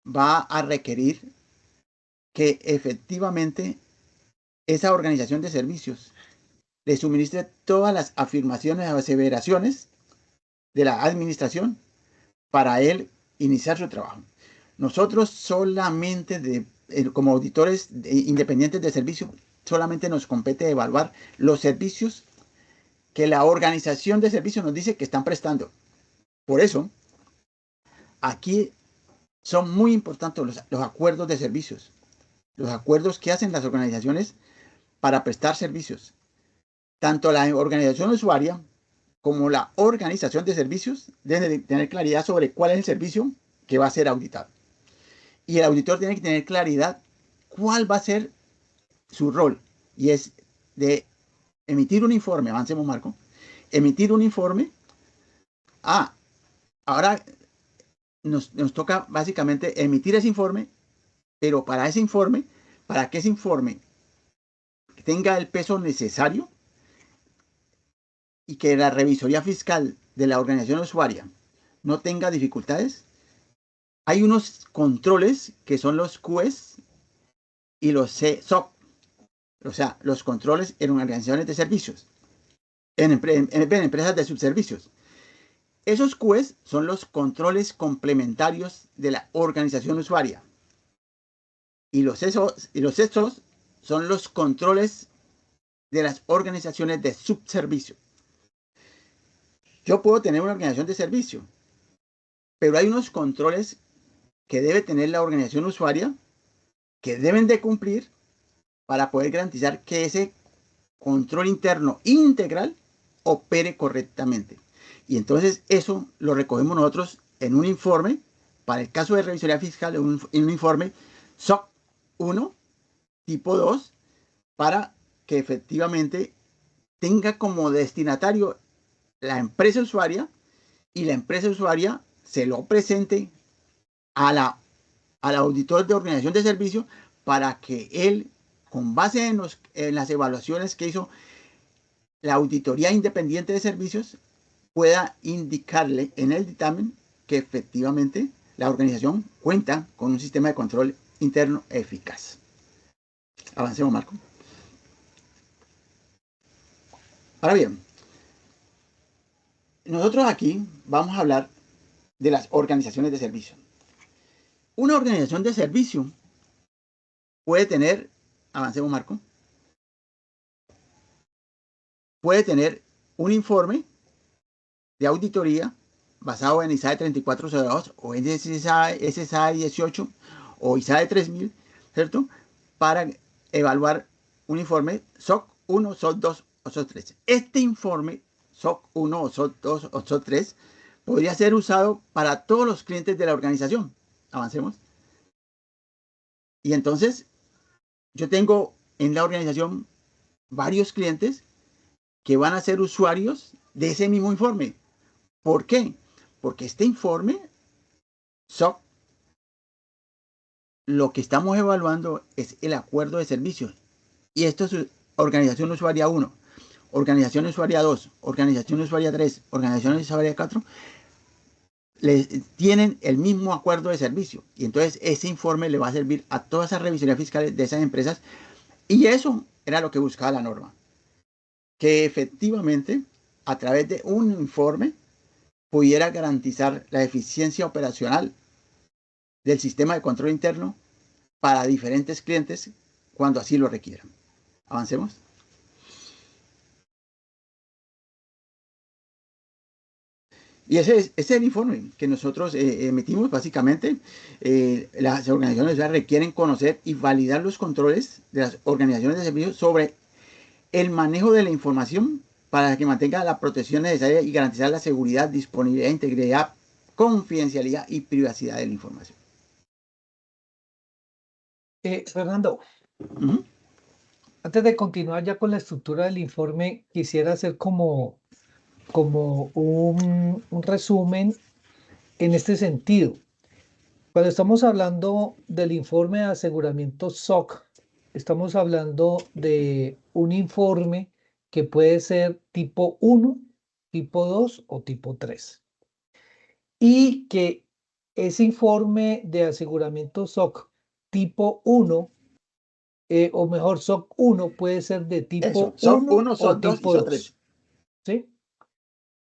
S3: va a requerir que efectivamente esa organización de servicios le suministre todas las afirmaciones o aseveraciones de la administración para él iniciar su trabajo. Nosotros solamente como auditores independientes de servicio, solamente nos compete evaluar los servicios que la organización de servicios nos dice que están prestando. Por eso, aquí son muy importantes los acuerdos de servicios, los acuerdos que hacen las organizaciones para prestar servicios. Tanto la organización usuaria como la organización de servicios deben tener claridad sobre cuál es el servicio que va a ser auditado. Y el auditor tiene que tener claridad cuál va a ser su rol. Y es de emitir un informe. Avancemos, Marco. Emitir un informe. Ahora nos toca básicamente emitir ese informe, pero para ese informe, para que ese informe tenga el peso necesario y que la revisoría fiscal de la organización usuaria no tenga dificultades, hay unos controles que son los QS y los SOC, o sea, los controles en organizaciones de servicios, en empresas de subservicios. Esos QS son los controles complementarios de la organización usuaria. Y los SOC son los controles de las organizaciones de subservicio. Yo puedo tener una organización de servicio, pero hay unos controles que debe tener la organización usuaria que deben de cumplir para poder garantizar que ese control interno integral opere correctamente. Y entonces eso lo recogemos nosotros en un informe, para el caso de revisoría fiscal, en un informe SOC 1, tipo 2, para que efectivamente tenga como destinatario la empresa usuaria y la empresa usuaria se lo presente al auditor de organización de servicio para que él, con base en las evaluaciones que hizo la auditoría independiente de servicios, pueda indicarle en el dictamen que efectivamente la organización cuenta con un sistema de control interno eficaz. Avancemos, Marco. Ahora bien, nosotros aquí vamos a hablar de las organizaciones de servicio. Una organización de servicio puede tener, avancemos, Marco, puede tener un informe de auditoría basado en ISAE 3402 o en SSAE 18 o ISAE 3000, ¿cierto? Para evaluar un informe SOC 1, SOC 2 o SOC 3. Este informe SOC 1 o SOC 2 o SOC 3 podría ser usado para todos los clientes de la organización. Avancemos. Y entonces, yo tengo en la organización varios clientes que van a ser usuarios de ese mismo informe. ¿Por qué? Porque este informe SOC, lo que estamos evaluando es el acuerdo de servicios. Y esto es organización usuaria 1, organización usuaria 2, organización usuaria 3, organización usuaria 4, tienen el mismo acuerdo de servicio. Y entonces ese informe le va a servir a todas esas revisorías fiscales de esas empresas. Y eso era lo que buscaba la norma. Que efectivamente, a través de un informe, pudiera garantizar la eficiencia operacional del sistema de control interno para diferentes clientes cuando así lo requieran. Avancemos. Y ese es el informe que nosotros emitimos. Básicamente, las organizaciones requieren conocer y validar los controles de las organizaciones de servicios sobre el manejo de la información para que mantenga la protección necesaria y garantizar la seguridad, disponibilidad, integridad, confidencialidad y privacidad de la información.
S2: Fernando, antes de continuar ya con la estructura del informe, quisiera hacer como un resumen en este sentido. Cuando estamos hablando del informe de aseguramiento SOC, estamos hablando de un informe que puede ser tipo 1, tipo 2 o tipo 3. Y que ese informe de aseguramiento SOC tipo 1, o mejor SOC 1 puede ser de tipo
S3: SOC
S2: 1
S3: 1,
S2: o
S3: SOC 2 y
S2: tipo
S3: SOC
S2: 2.
S3: 3.
S2: ¿Sí?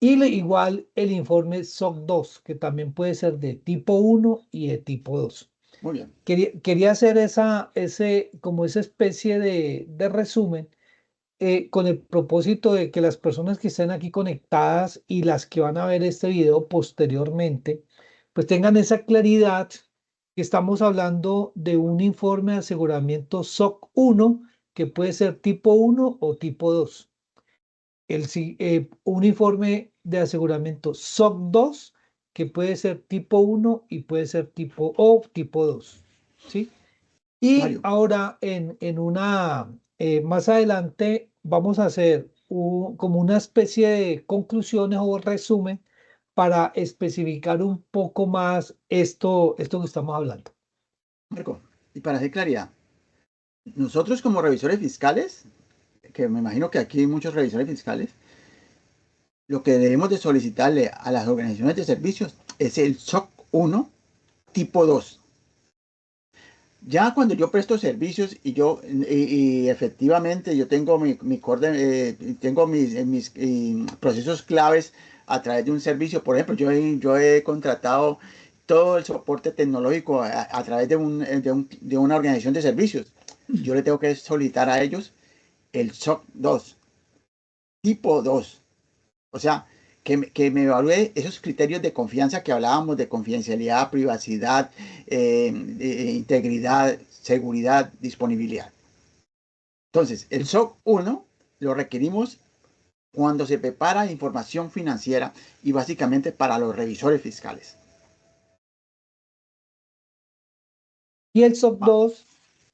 S2: Y igual el informe SOC 2, que también puede ser de tipo 1 y de tipo 2.
S3: Muy bien.
S2: Quería hacer esa especie de resumen con el propósito de que las personas que estén aquí conectadas y las que van a ver este video posteriormente, pues tengan esa claridad que estamos hablando de un informe de aseguramiento SOC 1 que puede ser tipo 1 o tipo 2. Un informe de aseguramiento SOC 2 que puede ser tipo 1 y puede ser tipo 2, ¿sí? Y
S3: Mario.
S2: ahora más adelante vamos a hacer como una especie de conclusiones o resumen para especificar un poco más esto que estamos hablando.
S3: Marco, y para hacer claridad, nosotros como revisores fiscales, que me imagino que aquí hay muchos revisores fiscales, lo que debemos de solicitarle a las organizaciones de servicios es el SOC 1 tipo 2. Ya cuando yo presto servicios y efectivamente yo tengo tengo mis procesos claves a través de un servicio, por ejemplo, yo he contratado todo el soporte tecnológico a través de una organización de servicios. Yo le tengo que solicitar a ellos el SOC 2, tipo 2. O sea, que me evalúe esos criterios de confianza que hablábamos, de confidencialidad, privacidad, integridad, seguridad, disponibilidad. Entonces, el SOC 1 lo requerimos cuando se prepara información financiera y básicamente para los revisores fiscales.
S2: Y el SOC 2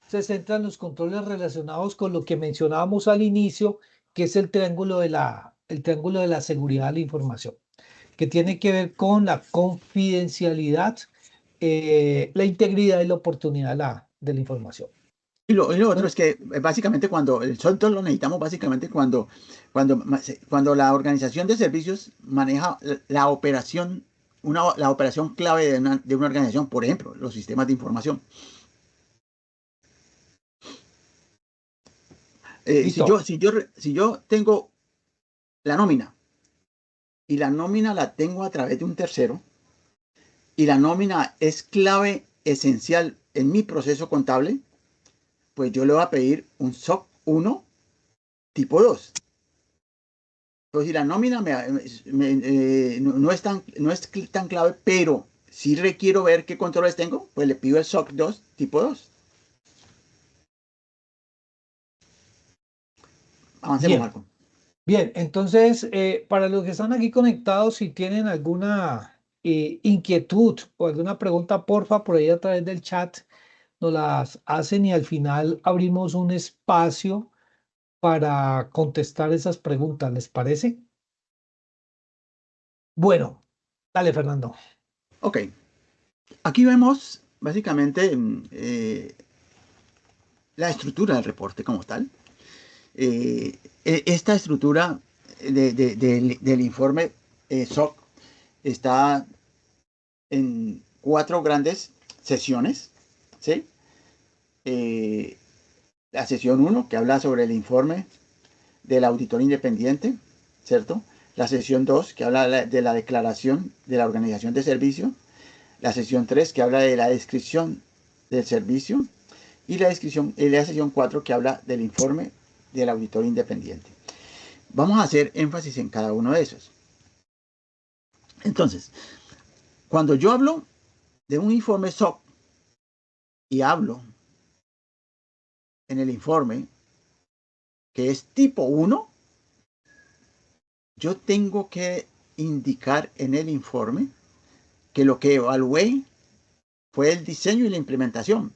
S2: se centra en los controles relacionados con lo que mencionábamos al inicio, que es el triángulo de la seguridad de la información, que tiene que ver con la confidencialidad, la integridad y la oportunidad de la información.
S3: Y lo otro es que básicamente cuando el SOC 2 lo necesitamos básicamente cuando la organización de servicios maneja la operación, la operación clave de una organización, por ejemplo, los sistemas de información. Si yo tengo la nómina y la nómina la tengo a través de un tercero y la nómina es clave esencial en mi proceso contable, pues yo le voy a pedir un SOC 1 tipo 2. Pues si la nómina no es tan clave, pero si requiero ver qué controles tengo, pues le pido el SOC 2 tipo 2. Avancemos, Marco.
S2: Bien, entonces, para los que están aquí conectados, si tienen alguna inquietud o alguna pregunta, porfa, por ahí a través del chat, nos las hacen y al final abrimos un espacio para contestar esas preguntas, ¿les parece? Bueno, dale, Fernando.
S3: Ok. Aquí vemos básicamente la estructura del reporte como tal. Esta estructura del informe SOC está en 4 grandes sesiones, ¿sí? La sesión 1, que habla sobre el informe del auditor independiente, ¿cierto? La sesión 2, que habla de la declaración de la organización de servicio. La sesión 3, que habla de la descripción del servicio. Y la sesión 4, que habla del informe del auditor independiente. Vamos a hacer énfasis en cada uno de esos. Entonces, cuando yo hablo de un informe SOC y hablo en el informe que es tipo 1, yo tengo que indicar en el informe que lo que evalué fue el diseño y la implementación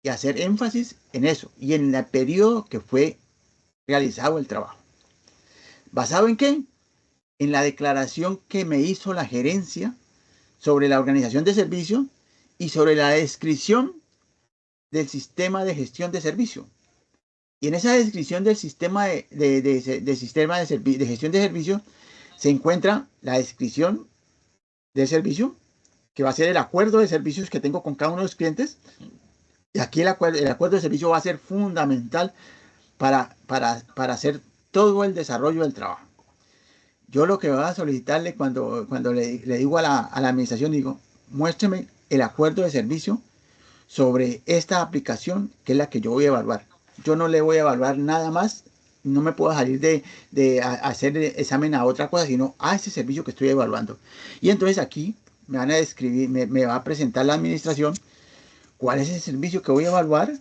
S3: y hacer énfasis en eso y en el periodo que fue realizado el trabajo. ¿Basado en qué? En la declaración que me hizo la gerencia sobre la organización de servicio y sobre la descripción del sistema de gestión de servicio. Y en esa descripción del sistema de gestión de servicio se encuentra la descripción del servicio, que va a ser el acuerdo de servicios que tengo con cada uno de los clientes. Y aquí el acuerdo de servicio va a ser fundamental para hacer todo el desarrollo del trabajo. Yo lo que voy a solicitarle cuando le digo a la administración, digo, muéstreme el acuerdo de servicio sobre esta aplicación que es la que yo voy a evaluar. Yo no le voy a evaluar nada más, no me puedo salir de hacer el examen a otra cosa, sino a ese servicio que estoy evaluando. Y entonces aquí me van a describir, me va a presentar la administración cuál es el servicio que voy a evaluar,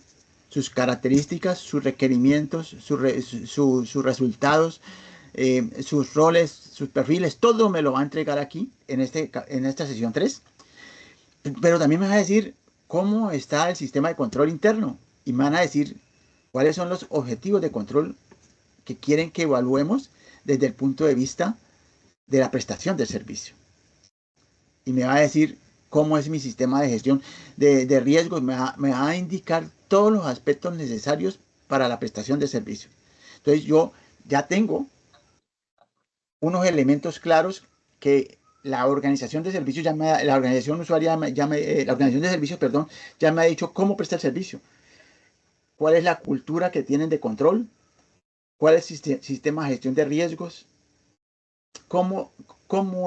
S3: sus características, sus requerimientos, sus resultados, sus roles, sus perfiles, todo me lo va a entregar aquí en esta sesión 3. Pero también me va a decir cómo está el sistema de control interno y me van a decir cuáles son los objetivos de control que quieren que evaluemos desde el punto de vista de la prestación del servicio. Y me va a decir cómo es mi sistema de gestión de riesgos, me va a indicar todos los aspectos necesarios para la prestación de servicio. Entonces yo ya tengo unos elementos claros que la organización de servicios, la organización usuaria, la organización de servicios, perdón, ya me ha dicho cómo presta el servicio, cuál es la cultura que tienen de control, cuál es el sistema de gestión de riesgos, cómo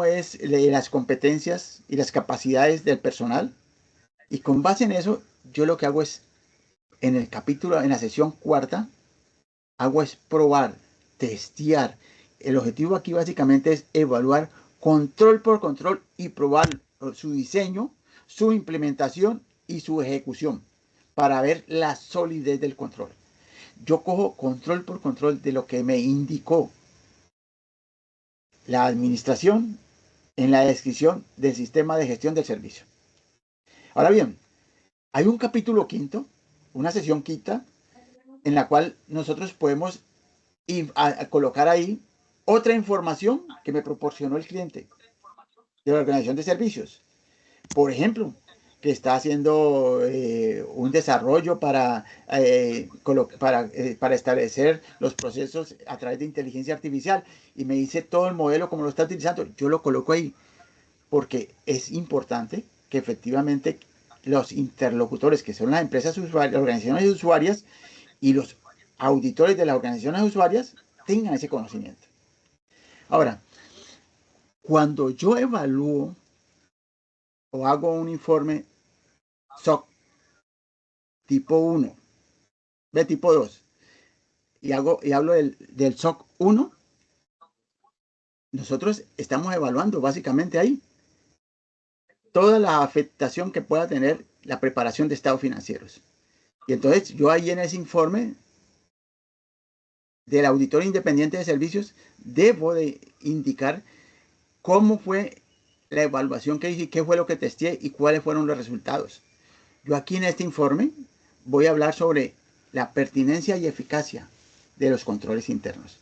S3: es las competencias y las capacidades del personal. Y con base en eso, yo lo que hago es, en el capítulo, en la sesión 4, hago es probar, testear el objetivo aquí básicamente es evaluar control por control y probar su diseño, su implementación y su ejecución para ver la solidez del control. Yo cojo control por control de lo que me indicó la administración en la descripción del sistema de gestión del servicio. Ahora bien, hay un capítulo quinto, una sesión quinta, en la cual nosotros podemos colocar ahí otra información que me proporcionó el cliente de la organización de servicios. Por ejemplo, que está haciendo un desarrollo para establecer los procesos a través de inteligencia artificial y me dice todo el modelo como lo está utilizando. Yo lo coloco ahí porque es importante que efectivamente los interlocutores, que son las empresas usuarias, las organizaciones usuarias y los auditores de las organizaciones usuarias, tengan ese conocimiento. Ahora, cuando yo evalúo o hago un informe SOC tipo 1, de tipo 2, y hablo del SOC 1, nosotros estamos evaluando básicamente ahí toda la afectación que pueda tener la preparación de estados financieros. Y entonces yo ahí en ese informe del auditor independiente de servicios debo de indicar cómo fue la evaluación que hice, qué fue lo que testé y cuáles fueron los resultados. Yo aquí en este informe voy a hablar sobre la pertinencia y eficacia de los controles internos.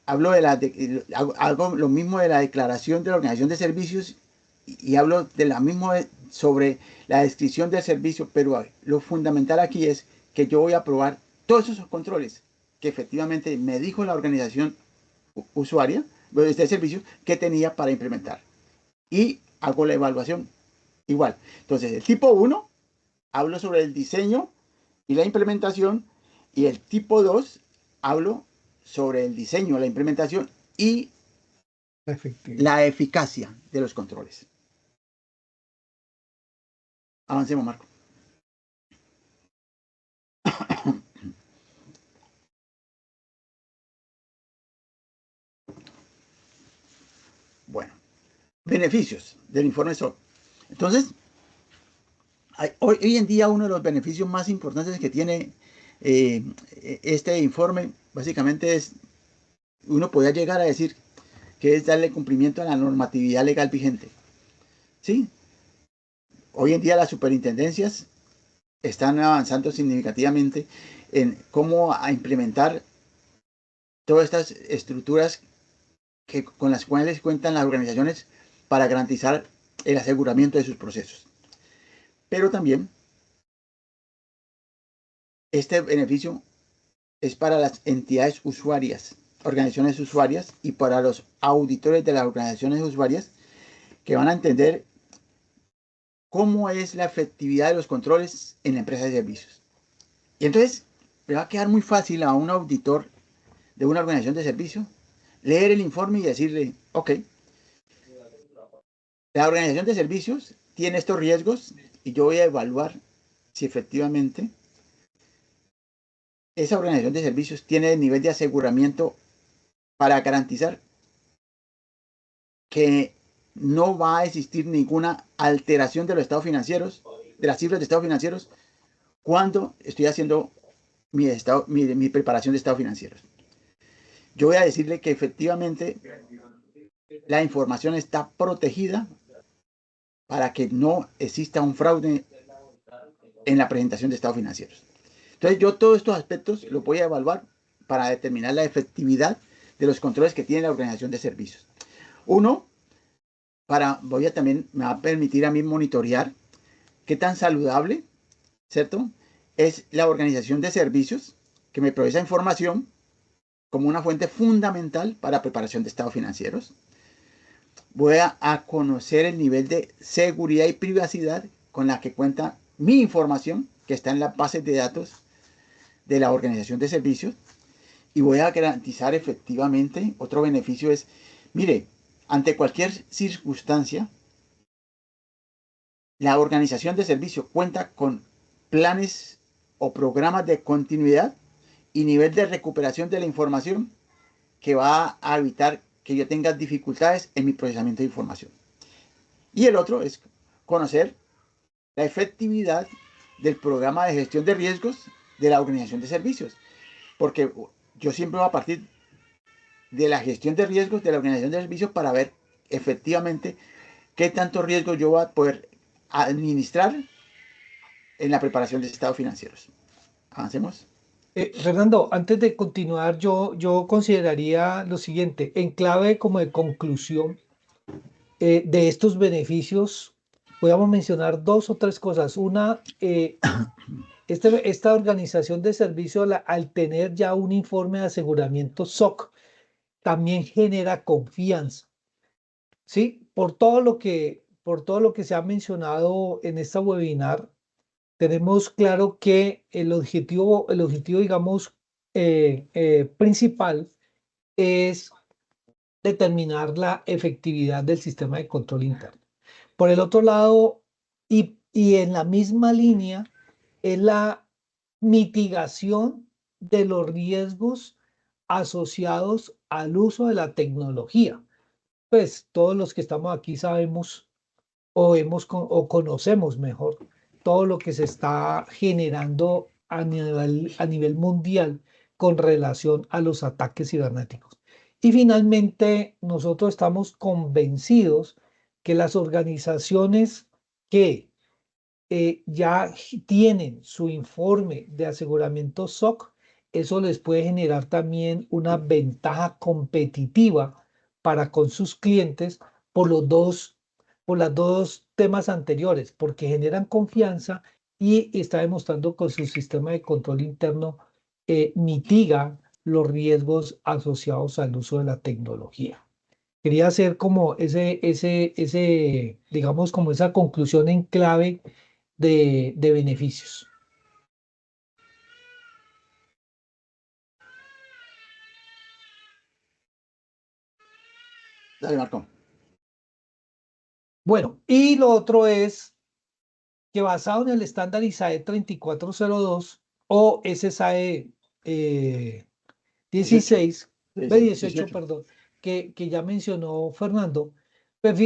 S3: Hago lo mismo de la declaración de la organización de servicios y hablo de la misma sobre la descripción del servicio, pero lo fundamental aquí es que yo voy a probar todos esos controles que efectivamente me dijo la organización usuaria de este servicio que tenía para implementar. Y hago la evaluación igual. Entonces, el tipo 1, hablo sobre el diseño y la implementación, y el tipo 2, hablo sobre el diseño, la implementación y la eficacia de los controles. Avancemos, Marco. Bueno, beneficios del informe SOC. Entonces, hoy en día uno de los beneficios más importantes que tiene este informe, básicamente es, uno podría llegar a decir que es darle cumplimiento a la normatividad legal vigente. ¿Sí? Hoy en día las superintendencias están avanzando significativamente en cómo implementar todas estas estructuras con las cuales cuentan las organizaciones para garantizar el aseguramiento de sus procesos. Pero también este beneficio es para las entidades usuarias, organizaciones usuarias y para los auditores de las organizaciones usuarias que van a entender cómo es la efectividad de los controles en la empresa de servicios. Y entonces le va a quedar muy fácil a un auditor de una organización de servicios leer el informe y decirle, ok, la organización de servicios tiene estos riesgos y yo voy a evaluar si efectivamente esa organización de servicios tiene el nivel de aseguramiento para garantizar que no va a existir ninguna alteración de los estados financieros, de las cifras de estados financieros, cuando estoy haciendo mi preparación de estados financieros. Yo voy a decirle que efectivamente la información está protegida para que no exista un fraude en la presentación de estados financieros. Entonces yo todos estos aspectos los voy a evaluar para determinar la efectividad de los controles que tiene la organización de servicios. Uno, me va a permitir a mí monitorear qué tan saludable, ¿cierto?, es la organización de servicios que me provee esa información como una fuente fundamental para preparación de estados financieros. Voy a conocer el nivel de seguridad y privacidad con la que cuenta mi información, que está en las bases de datos de la organización de servicios, y voy a garantizar efectivamente, otro beneficio es, mire, ante cualquier circunstancia, la organización de servicio cuenta con planes o programas de continuidad y nivel de recuperación de la información que va a evitar que yo tenga dificultades en mi procesamiento de información. Y el otro es conocer la efectividad del programa de gestión de riesgos de la organización de servicios, porque yo siempre voy a partir de la gestión de riesgos de la organización de servicios para ver efectivamente qué tanto riesgo yo voy a poder administrar en la preparación de estados financieros. Avancemos.
S2: Fernando, antes de continuar, yo consideraría lo siguiente, en clave como de conclusión de estos beneficios, podemos mencionar dos o tres cosas. Una, esta organización de servicio, al tener ya un informe de aseguramiento SOC, también genera confianza, ¿sí? Por todo lo que se ha mencionado en esta webinar, tenemos claro que el objetivo, digamos, principal es determinar la efectividad del sistema de control interno. Por el otro lado, y en la misma línea, es la mitigación de los riesgos asociados al uso de la tecnología. Pues todos los que estamos aquí sabemos o conocemos mejor todo lo que se está generando a nivel mundial con relación a los ataques cibernéticos. Y finalmente, nosotros estamos convencidos que las organizaciones que ya tienen su informe de aseguramiento SOC, eso les puede generar también una ventaja competitiva para con sus clientes por por las dos temas anteriores, porque generan confianza y está demostrando que su sistema de control interno mitiga los riesgos asociados al uso de la tecnología. Quería hacer como digamos, como esa conclusión en clave de beneficios.
S3: Dale, Marco.
S2: Bueno, y lo otro es que basado en el estándar ISAE 3402 o SSAE 16, B18, perdón, que ya mencionó Fernando, pues,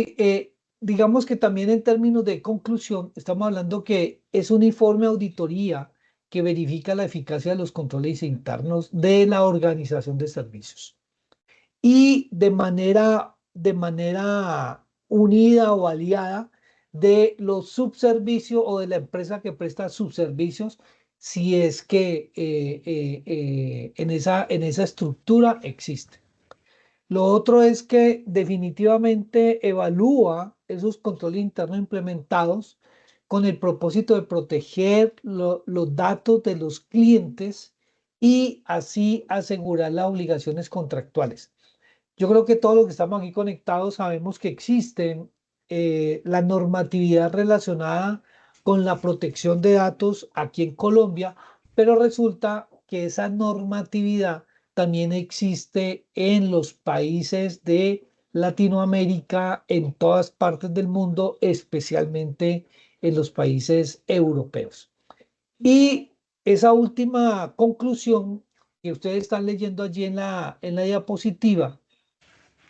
S2: digamos que también en términos de conclusión, estamos hablando que es un informe de auditoría que verifica la eficacia de los controles internos de la organización de servicios. Y de manera unida o aliada de los subservicios o de la empresa que presta subservicios, si es que en esa estructura existe. Lo otro es que definitivamente evalúa esos controles internos implementados con el propósito de proteger los datos de los clientes y así asegurar las obligaciones contractuales. Yo creo que todos los que estamos aquí conectados sabemos que existe la normatividad relacionada con la protección de datos aquí en Colombia, pero resulta que esa normatividad también existe en los países de Latinoamérica, en todas partes del mundo, especialmente en los países europeos. Y esa última conclusión que ustedes están leyendo allí en la diapositiva,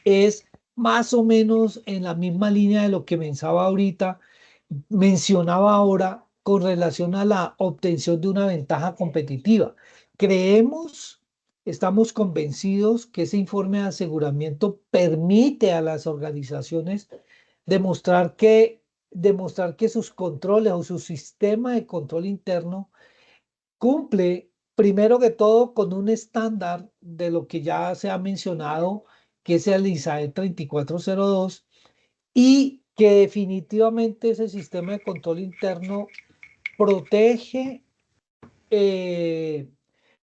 S2: es más o menos en la misma línea de lo que mencionaba ahora con relación a la obtención de una ventaja competitiva. Estamos convencidos que ese informe de aseguramiento permite a las organizaciones demostrar que sus controles o su sistema de control interno cumple primero que todo con un estándar de lo que ya se ha mencionado, que es el ISAE 3402, y que definitivamente ese sistema de control interno protege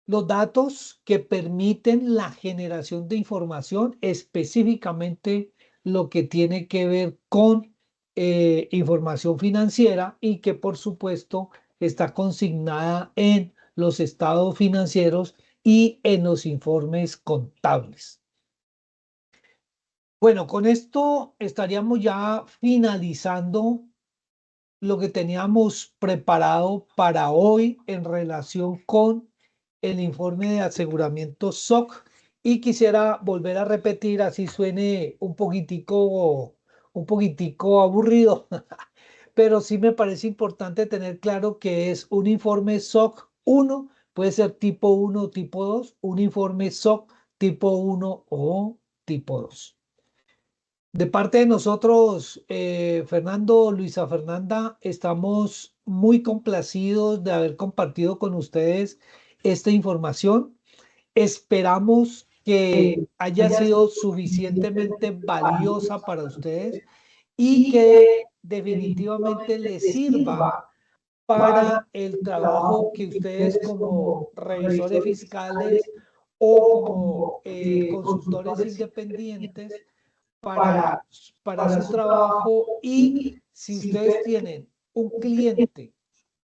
S2: los datos que permiten la generación de información, específicamente lo que tiene que ver con información financiera y que por supuesto está consignada en los estados financieros y en los informes contables. Bueno, con esto estaríamos ya finalizando lo que teníamos preparado para hoy en relación con el informe de aseguramiento SOC Y quisiera volver a repetir, así suene un poquitico aburrido, pero sí me parece importante tener claro que es un informe SOC 1, puede ser tipo 1 o tipo 2, un informe SOC tipo 1 o tipo 2. De parte de nosotros, Fernando, Luisa Fernanda, estamos muy complacidos de haber compartido con ustedes esta información. Esperamos que haya sido suficientemente valiosa para ustedes y que definitivamente les sirva para el trabajo que ustedes como revisores fiscales o como consultores independientes para, para su trabajo. Y si ustedes tienen un cliente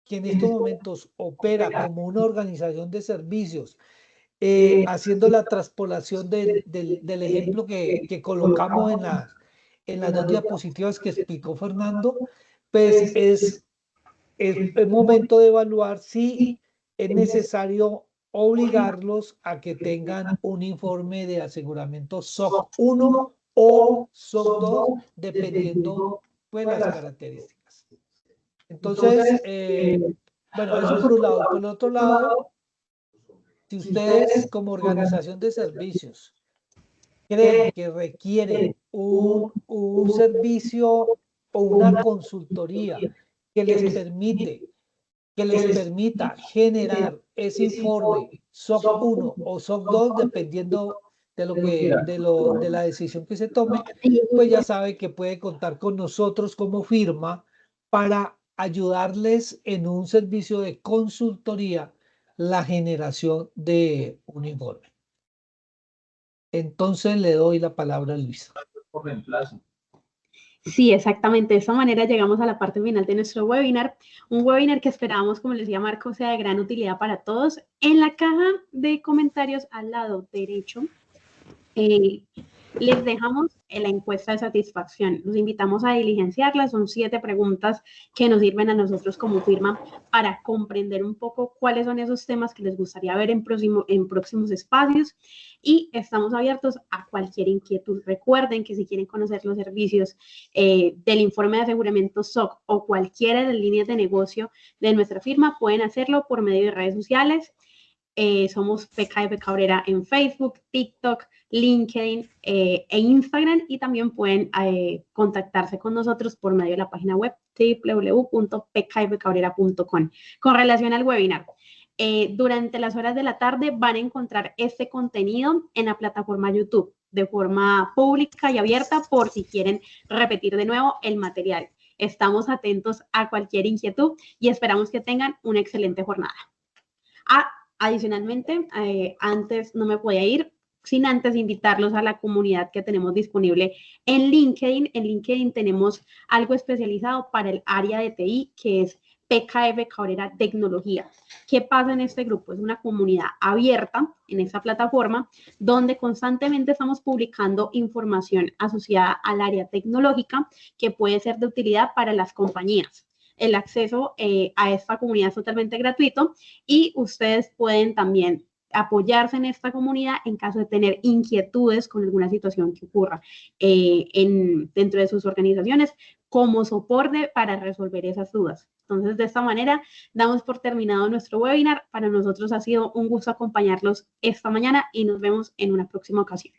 S2: que en estos momentos opera como una organización de servicios, haciendo la traspolación del ejemplo que colocamos en las dos diapositivas que explicó Fernando, pues es el momento de evaluar si es necesario obligarlos a que tengan un informe de aseguramiento SOC 1 o SOC 2, dependiendo pues las características. Entonces, bueno, eso por un lado. Por el otro lado, si ustedes como organización de servicios creen que requieren un servicio o una consultoría que les permita generar ese informe SOC 1 o SOC 2, dependiendo de la decisión que se tome, pues ya sabe que puede contar con nosotros como firma para ayudarles en un servicio de consultoría la generación de un informe. Entonces le doy la palabra a Luisa.
S4: Por reemplazo.
S1: Sí, exactamente. De esta manera llegamos a la parte final de nuestro webinar. Un webinar que esperamos, como les decía Marco, sea de gran utilidad para todos. En la caja de comentarios al lado derecho, les dejamos la encuesta de satisfacción. Los invitamos a diligenciarla. Son 7 preguntas que nos sirven a nosotros como firma para comprender un poco cuáles son esos temas que les gustaría ver en próximos espacios. Y estamos abiertos a cualquier inquietud. Recuerden que si quieren conocer los servicios del informe de aseguramiento SOC o cualquiera de las líneas de negocio de nuestra firma, pueden hacerlo por medio de redes sociales. Somos PKF Cabrera en Facebook, TikTok, LinkedIn e Instagram, y también pueden contactarse con nosotros por medio de la página web www.pkfcabrera.com. Con relación al webinar, durante las horas de la tarde van a encontrar este contenido en la plataforma YouTube de forma pública y abierta por si quieren repetir de nuevo el material. Estamos atentos a cualquier inquietud y esperamos que tengan una excelente jornada. Adicionalmente, antes no me podía ir sin antes invitarlos a la comunidad que tenemos disponible en LinkedIn. En LinkedIn tenemos algo especializado para el área de TI, que es PKF Cabrera Tecnología. ¿Qué pasa en este grupo? Es una comunidad abierta en esta plataforma donde constantemente estamos publicando información asociada al área tecnológica que puede ser de utilidad para las compañías. El acceso a esta comunidad es totalmente gratuito y ustedes pueden también apoyarse en esta comunidad en caso de tener inquietudes con alguna situación que ocurra dentro de sus organizaciones como soporte para resolver esas dudas. Entonces, de esta manera, damos por terminado nuestro webinar. Para nosotros ha sido un gusto acompañarlos esta mañana y nos vemos en una próxima ocasión.